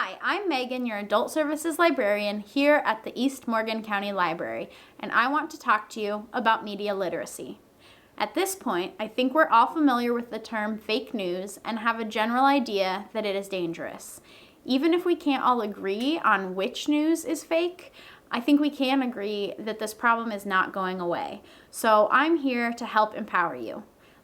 Hi, I'm Megan, your Adult Services Librarian here at the East Morgan County Library, and I want to talk to you about media literacy. At this point, I think we're all familiar with the term fake news and have a general idea that it is dangerous. Even if we can't all agree on which news is fake, I think we can agree that this problem is not going away. So I'm here to help empower you.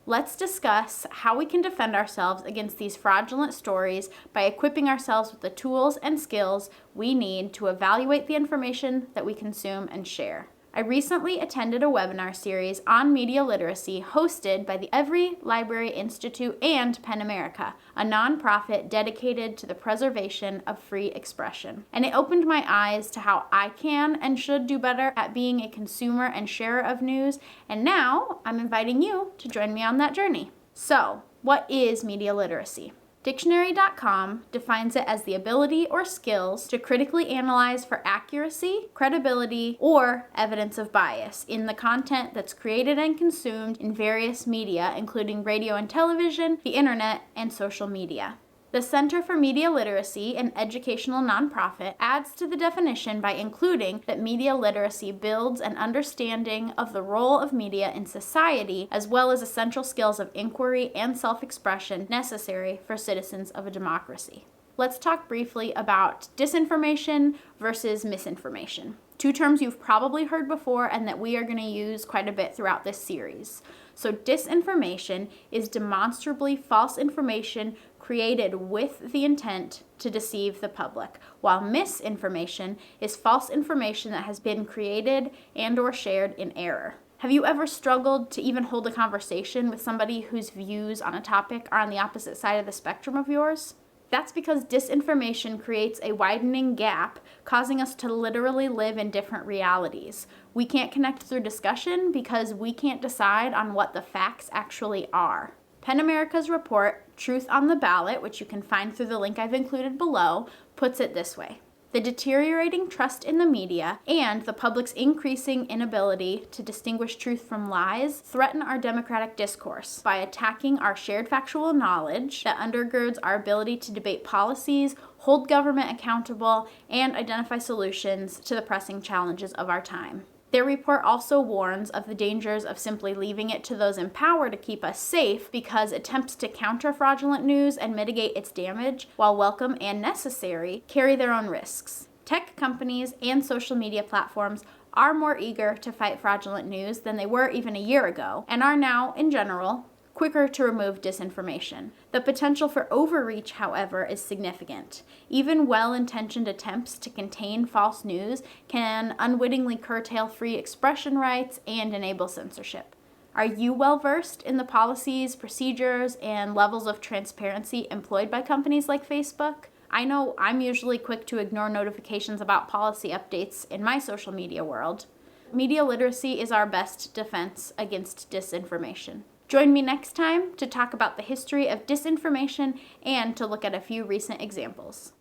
Let's discuss how we can defend ourselves against these fraudulent stories by equipping ourselves with the tools and skills we need to evaluate the information that we consume and share. I recently attended a webinar series on media literacy hosted by the Every Library Institute and PEN America, a nonprofit dedicated to the preservation of free expression. And it opened my eyes to how I can and should do better at being a consumer and sharer of news, and now I'm inviting you to join me on that journey. So, what is media literacy? Dictionary.com defines it as the ability or skills to critically analyze for accuracy, credibility, or evidence of bias in the content that's created and consumed in various media, including radio and television, the internet, and social media. The Center for Media Literacy, an educational nonprofit, adds to the definition by including that media literacy builds an understanding of the role of media in society, as well as essential skills of inquiry and self-expression necessary for citizens of a democracy. Let's talk briefly about disinformation versus misinformation. Two terms you've probably heard before and that we are going to use quite a bit throughout this series. So disinformation is demonstrably false information created with the intent to deceive the public, while misinformation is false information that has been created and or shared in error. Have you ever struggled to even hold a conversation with somebody whose views on a topic are on the opposite side of the spectrum of yours? That's because disinformation creates a widening gap, causing us to literally live in different realities. We can't connect through discussion because we can't decide on what the facts actually are. PEN America's report, Truth on the Ballot, which you can find through the link I've included below, puts it this way. The deteriorating trust in the media and the public's increasing inability to distinguish truth from lies threaten our democratic discourse by attacking our shared factual knowledge that undergirds our ability to debate policies, hold government accountable, and identify solutions to the pressing challenges of our time. Their report also warns of the dangers of simply leaving it to those in power to keep us safe because attempts to counter fraudulent news and mitigate its damage, while welcome and necessary, carry their own risks. Tech companies and social media platforms are more eager to fight fraudulent news than they were even a year ago, and are now, in general, quicker to remove disinformation. The potential for overreach, however, is significant. Even well-intentioned attempts to contain false news can unwittingly curtail free expression rights and enable censorship. Are you well-versed in the policies, procedures, and levels of transparency employed by companies like Facebook? I know I'm usually quick to ignore notifications about policy updates in my social media world. Media literacy is our best defense against disinformation. Join me next time to talk about the history of disinformation and to look at a few recent examples.